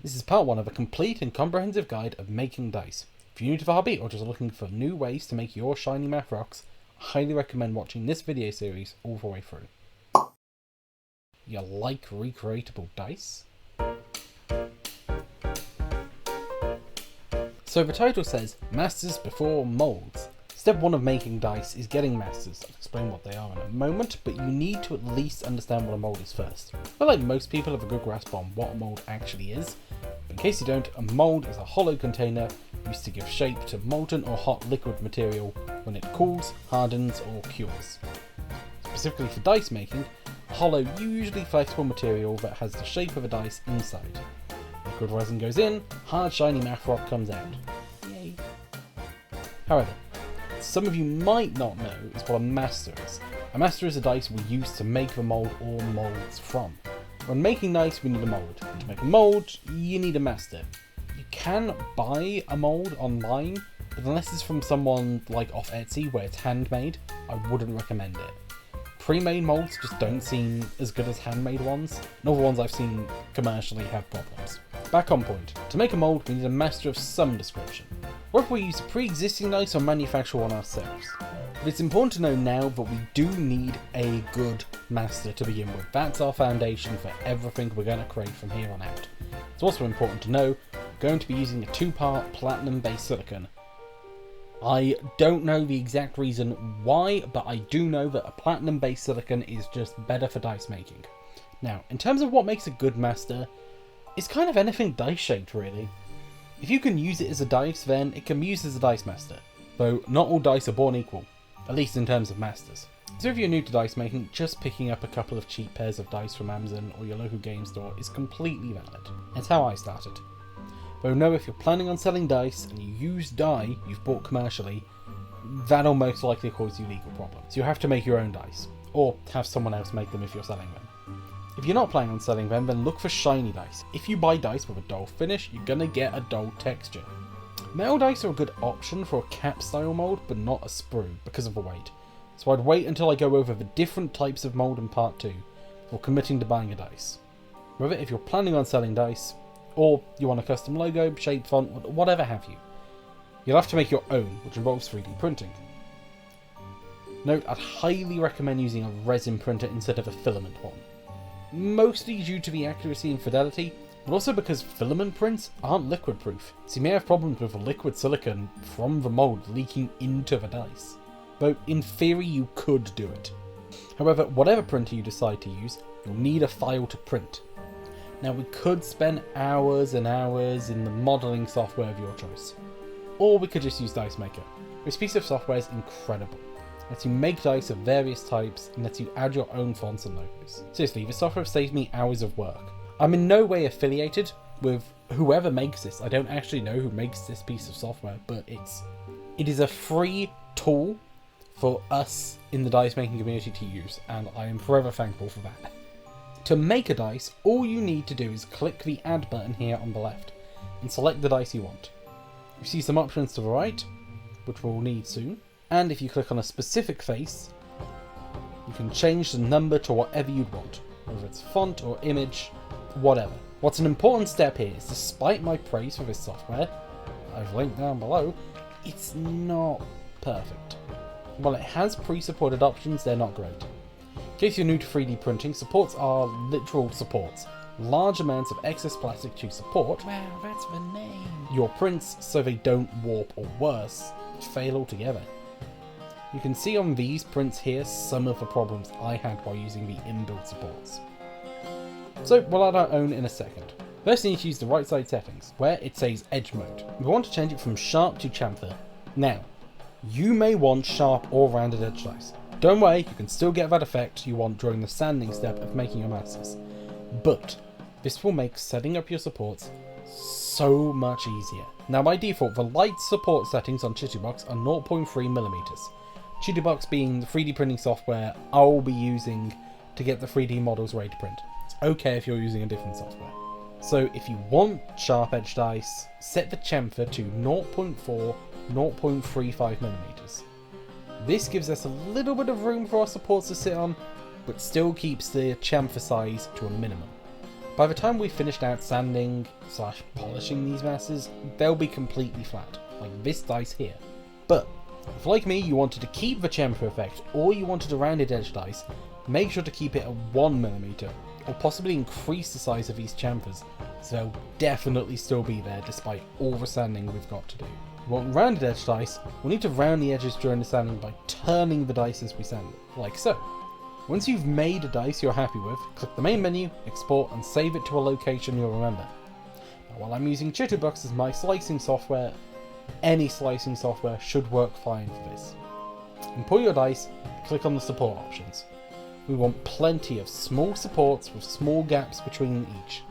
This is part 1 of a complete and comprehensive guide of making dice. If you're new to the hobby or just looking for new ways to make your shiny math rocks, I highly recommend watching this video series all the way through. You like recreatable dice? So the title says, Masters before Moulds. Step 1 of making dice is getting masters. I'll explain what they are in a moment, but you need to at least understand what a mould is first. I feel like most people have a good grasp on what a mould actually is, but in case you don't, a mould is a hollow container used to give shape to molten or hot liquid material when it cools, hardens, or cures. Specifically for dice making, a hollow, usually flexible material that has the shape of a dice inside. Liquid resin goes in, hard shiny math rock comes out. Yay. However, some of you might not know is what a master is. A master is a dice we use to make the mould or moulds from. When making dice, we need a mould. And to make a mould, you need a master. You can buy a mould online, but unless it's from someone like off Etsy where it's handmade, I wouldn't recommend it. Pre-made moulds just don't seem as good as handmade ones, and all the ones I've seen commercially have problems. Back on point. To make a mould, we need a master of some description. Whether we use a pre-existing dice or manufacture one ourselves. But it's important to know now that we do need a good master to begin with. That's our foundation for everything we're going to create from here on out. It's also important to know we're going to be using a 2-part platinum-based silicon. I don't know the exact reason why, but I do know that a platinum-based silicon is just better for dice making. Now, in terms of what makes a good master, it's kind of anything dice-shaped really. If you can use it as a dice, then it can be used as a dice master, though not all dice are born equal, at least in terms of masters. So if you're new to dice making, just picking up a couple of cheap pairs of dice from Amazon or your local game store is completely valid. That's how I started. Though know if you're planning on selling dice and you use die you've bought commercially, that'll most likely cause you legal problems. So you have to make your own dice, or have someone else make them if you're selling them. If you're not planning on selling them, then look for shiny dice. If you buy dice with a dull finish, you're gonna get a dull texture. Metal dice are a good option for a cap style mould, but not a sprue because of the weight. So I'd wait until I go over the different types of mould in part 2 before committing to buying a dice. However, if you're planning on selling dice, or you want a custom logo, shape, font, whatever have you, you'll have to make your own, which involves 3D printing. Note, I'd highly recommend using a resin printer instead of a filament one. Mostly due to the accuracy and fidelity, but also because filament prints aren't liquid proof, so you may have problems with the liquid silicone from the mould leaking into the dice. Though in theory you could do it. However, whatever printer you decide to use, you'll need a file to print. Now we could spend hours and hours in the modelling software of your choice, or we could just use Dice Maker. This piece of software is incredible. It lets you make dice of various types and lets you add your own fonts and logos. Seriously, this software saves me hours of work. I'm in no way affiliated with whoever makes this. I don't actually know who makes this piece of software, but it is a free tool for us in the dice making community to use, and I am forever thankful for that. To make a dice, all you need to do is click the add button here on the left and select the dice you want. You see some options to the right, which we'll need soon, and if you click on a specific face, you can change the number to whatever you'd want, whether it's font or image, whatever. What's an important step here is, despite my praise for this software, I've linked down below, it's not perfect. While it has pre-supported options, they're not great. In case you're new to 3D printing, supports are literal supports. Large amounts of excess plastic to support, wow, that's the name, your prints so they don't warp or worse, fail altogether. You can see on these prints here some of the problems I had while using the inbuilt supports. So we'll add our own in a second. First you need to use the right side settings, where it says edge mode. We want to change it from sharp to chamfer. Now, you may want sharp or rounded edge dice. Don't worry, you can still get that effect you want during the sanding step of making your masters. But this will make setting up your supports so much easier. Now by default, the light support settings on Chittybox are 0.3mm. Chittybox being the 3D printing software I'll be using to get the 3D models ready to print. It's okay if you're using a different software. So if you want sharp edge dice, set the chamfer to 0.4, 0.35mm. This gives us a little bit of room for our supports to sit on, but still keeps the chamfer size to a minimum. By the time we've finished out sanding / polishing these masses, they'll be completely flat, like this dice here. But if, like me, you wanted to keep the chamfer effect, or you wanted a rounded edge dice, make sure to keep it at 1mm, or possibly increase the size of these chamfers, so they'll definitely still be there despite all the sanding we've got to do. If we want rounded edge dice, we'll need to round the edges during the sanding by turning the dice as we sand it, like so. Once you've made a dice you're happy with, click the main menu, export, and save it to a location you'll remember. Now, while I'm using Chitubox as my slicing software, any slicing software should work fine for this. Import your dice, click on the support options. We want plenty of small supports with small gaps between each.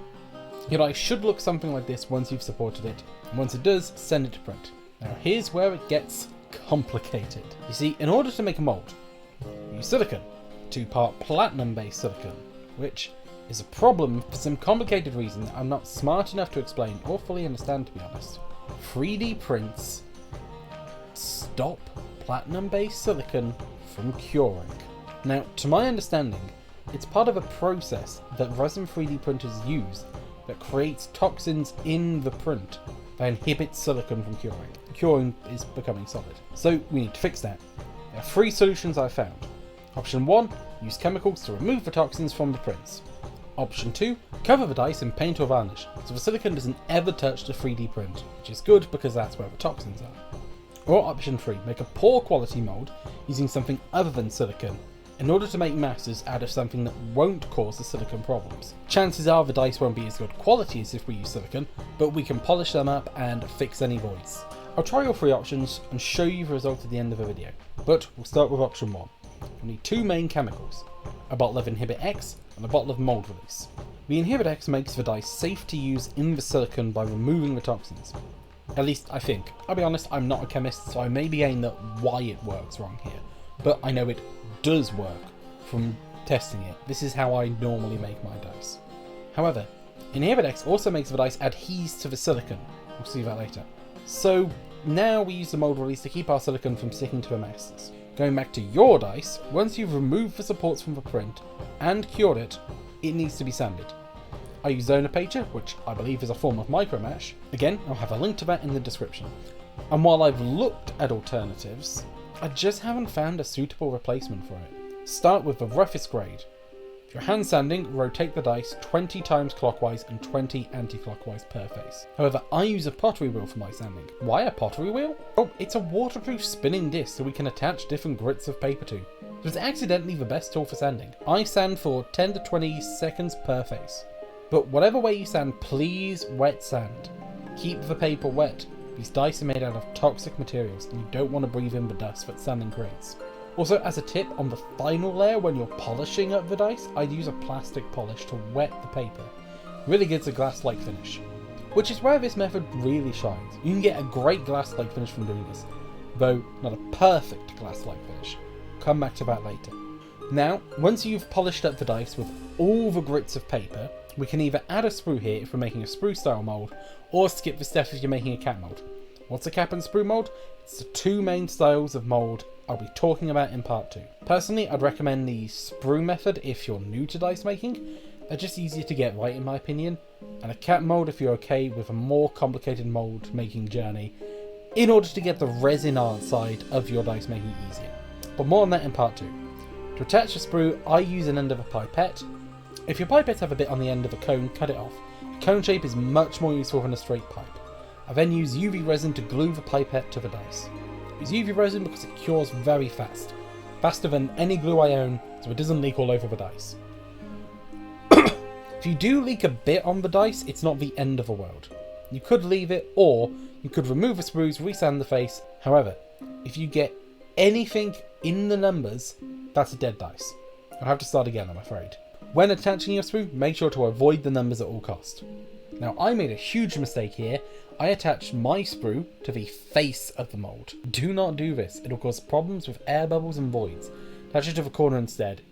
Your dice should look something like this once you've supported it, and once it does, send it to print. Now here's where it gets complicated. You see, in order to make a mould, we use silicone, 2-part platinum based silicone, which is a problem for some complicated reason that I'm not smart enough to explain or fully understand, to be honest. 3D prints stop platinum based silicone from curing. Now, to my understanding, it's part of a process that resin 3D printers use that creates toxins in the print that inhibits silicone from curing. Curing is becoming solid. So we need to fix that. There are 3 solutions I've found. Option 1, use chemicals to remove the toxins from the prints. Option 2, cover the dice in paint or varnish, so the silicone doesn't ever touch the 3D print, which is good because that's where the toxins are. Or option 3, make a poor quality mould using something other than silicone, in order to make masses out of something that won't cause the silicone problems. Chances are the dice won't be as good quality as if we use silicone, but we can polish them up and fix any voids. I'll try all 3 options and show you the result at the end of the video, but we'll start with option 1. We'll need 2 main chemicals, a bottle of Inhibit X and a bottle of mould release. The Inhibit X makes the dice safe to use in the silicone by removing the toxins. At least I think. I'll be honest, I'm not a chemist, so I may be getting that why it works wrong here, but I know it does work from testing it. This is how I normally make my dice. However, Inhibit X also makes the dice adhere to the silicone. We'll see that later. So now we use the mould release to keep our silicone from sticking to the masses. Going back to your dice, once you've removed the supports from the print and cured it, it needs to be sanded. I use Zona Painter, which I believe is a form of micromesh. Again, I'll have a link to that in the description. And while I've looked at alternatives, I just haven't found a suitable replacement for it. Start with the roughest grade. If you're hand sanding, rotate the dice 20 times clockwise and 20 anti-clockwise per face. However, I use a pottery wheel for my sanding. Why a pottery wheel? Oh, it's a waterproof spinning disc so we can attach different grits of paper to. So it's accidentally the best tool for sanding. I sand for 10 to 20 seconds per face. But whatever way you sand, please wet sand. Keep the paper wet. These dice are made out of toxic materials and you don't want to breathe in the dust that sanding creates. Also, as a tip, on the final layer when you're polishing up the dice, I'd use a plastic polish to wet the paper. Really gives a glass-like finish. Which is where this method really shines. You can get a great glass-like finish from doing this, though not a perfect glass-like finish. Come back to that later. Now, once you've polished up the dice with all the grits of paper, we can either add a sprue here if we're making a sprue style mould, or skip the step if you're making a cap mould. What's a cap and sprue mould? It's the 2 main styles of mould I'll be talking about in part 2. Personally, I'd recommend the sprue method if you're new to dice making. They're just easier to get right in my opinion, and a cap mould if you're okay with a more complicated mould making journey, in order to get the resin art side of your dice making easier. But more on that in part 2. To attach the sprue, I use an end of a pipette. If your pipettes have a bit on the end of a cone, cut it off. A cone shape is much more useful than a straight pipe. I then use UV resin to glue the pipette to the dice. I use UV resin because it cures very fast. Faster than any glue I own, so it doesn't leak all over the dice. If you do leak a bit on the dice, it's not the end of the world. You could leave it, or you could remove the sprues, resand the face. However, if you get anything in the numbers, that's a dead dice. I'll have to start again, I'm afraid. When attaching your sprue, make sure to avoid the numbers at all cost. Now, I made a huge mistake here. I attached my sprue to the face of the mould. Do not do this. It'll cause problems with air bubbles and voids. Attach it to the corner instead.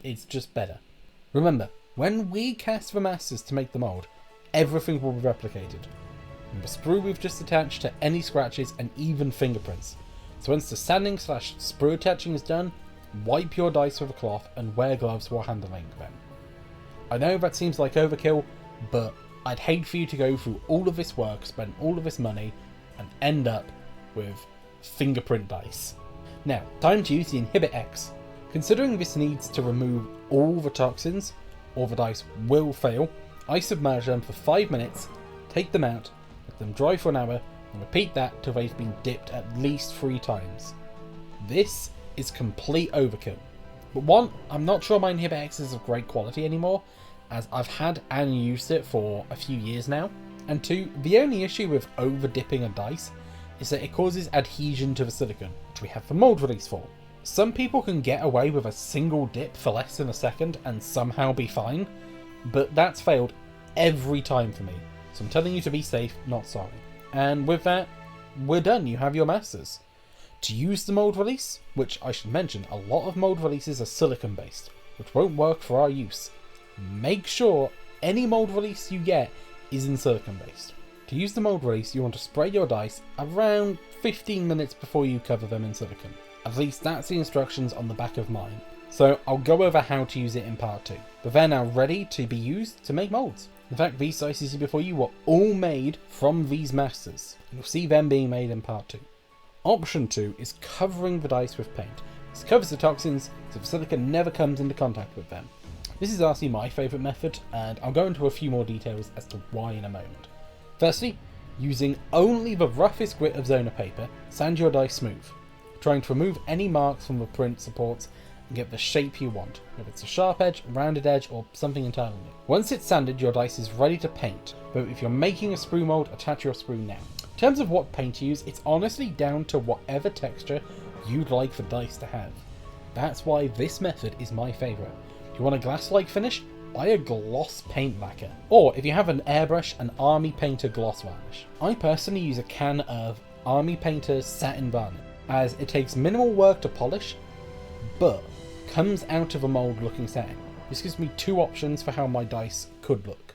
It's just better. Remember, when we cast the masses to make the mould, everything will be replicated. From the sprue we've just attached to any scratches and even fingerprints. So once the sanding / sprue attaching is done, Wipe your dice with a cloth and wear gloves while handling them. I know that seems like overkill, but I'd hate for you to go through all of this work, spend all of this money, and end up with fingerprint dice. Now, time to use the Inhibit X. Considering this needs to remove all the toxins, or the dice will fail, I submerge them for 5 minutes, take them out, let them dry for an hour, and repeat that till they've been dipped at least 3 times. This is complete overkill. But one, I'm not sure my Inhibit X is of great quality anymore, as I've had and used it for a few years now. And two, the only issue with over dipping a dice is that it causes adhesion to the silicone, which we have the mould release for. Some people can get away with a single dip for less than a second and somehow be fine, but that's failed every time for me. So I'm telling you to be safe, not sorry. And with that, we're done. You have your masters. To use the mould release, which I should mention, a lot of mould releases are silicone based, which won't work for our use. Make sure any mould release you get is in silicone based. To use the mould release, you want to spray your dice around 15 minutes before you cover them in silicone. At least that's the instructions on the back of mine. So I'll go over how to use it in part 2. But they're now ready to be used to make moulds. In fact, these dice here before you were all made from these masters. You'll see them being made in part 2. Option 2 is covering the dice with paint. This covers the toxins so the silicone never comes into contact with them. This is actually my favourite method, and I'll go into a few more details as to why in a moment. Firstly, using only the roughest grit of Zona paper, sand your dice smooth, trying to remove any marks from the print supports and get the shape you want, whether it's a sharp edge, rounded edge, or something entirely new. Once it's sanded, your dice is ready to paint, but if you're making a sprue mould, attach your sprue now. In terms of what paint to use, it's honestly down to whatever texture you'd like the dice to have. That's why this method is my favourite. If you want a glass-like finish, buy a gloss paint lacquer. Or if you have an airbrush, an Army Painter gloss varnish. I personally use a can of Army Painter satin varnish, as it takes minimal work to polish, but comes out of a mould looking satin. This gives me 2 options for how my dice could look.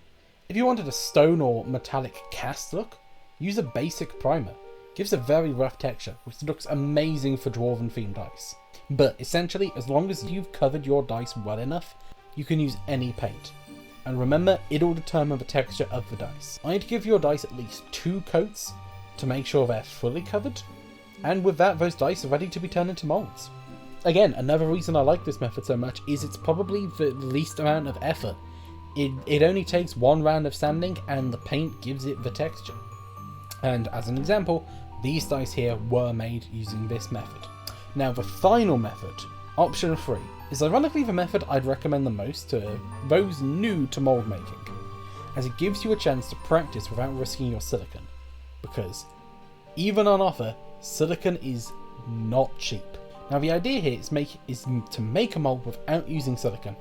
If you wanted a stone or metallic cast look, use a basic primer. It gives a very rough texture, which looks amazing for dwarven themed dice. But essentially, as long as you've covered your dice well enough, you can use any paint. And remember, it'll determine the texture of the dice. I'd give your dice at least 2 coats to make sure they're fully covered. And with that, those dice are ready to be turned into moulds. Again, another reason I like this method so much is it's probably the least amount of effort. It only takes 1 round of sanding and the paint gives it the texture. And as an example, these dice here were made using this method. Now the final method, option 3, is ironically the method I'd recommend the most to those new to mould making, as it gives you a chance to practice without risking your silicone. Because, even on offer, silicone is not cheap. Now the idea here is to make a mould without using silicone,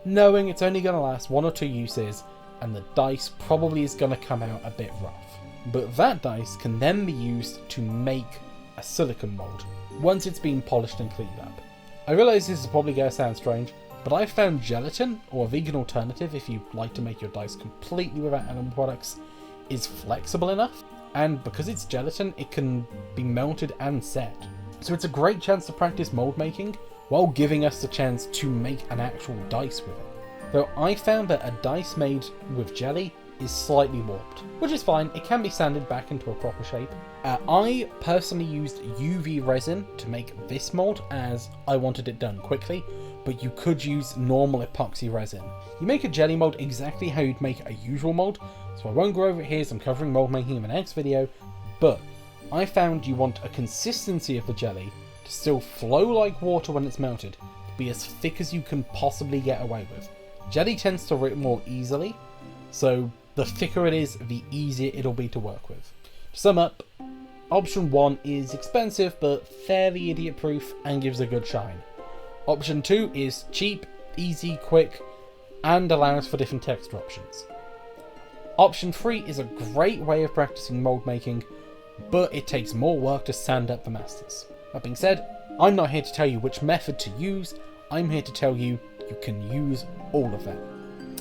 knowing it's only going to last 1 or 2 uses and the dice probably is going to come out a bit rough. But that dice can then be used to make a silicone mould once it's been polished and cleaned up. I realise this is probably going to sound strange, but I've found gelatin, or a vegan alternative if you like to make your dice completely without animal products, is flexible enough, and because it's gelatin, it can be melted and set. So it's a great chance to practice mould making while giving us the chance to make an actual dice with it. Though I found that a dice made with jelly is slightly warped, which is fine, it can be sanded back into a proper shape. I personally used UV resin to make this mould as I wanted it done quickly, but you could use normal epoxy resin. You make a jelly mould exactly how you'd make a usual mould, so I won't go over it here as I'm covering mould making in the next video, but I found you want a consistency of the jelly to still flow like water when it's melted, to be as thick as you can possibly get away with. Jelly tends to rip more easily, so the thicker it is, the easier it'll be to work with. To sum up, option 1 is expensive but fairly idiot proof and gives a good shine. Option 2 is cheap, easy, quick, and allows for different texture options. Option 3 is a great way of practicing mould making, but it takes more work to sand up the masters. That being said, I'm not here to tell you which method to use, I'm here to tell you you can use all of them.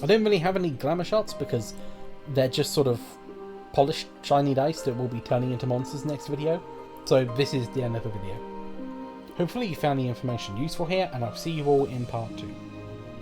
I don't really have any glamour shots because they're just sort of polished shiny dice that will be turning into monsters next video, so this is the end of the video. Hopefully you found the information useful here, and I'll see you all in part 2.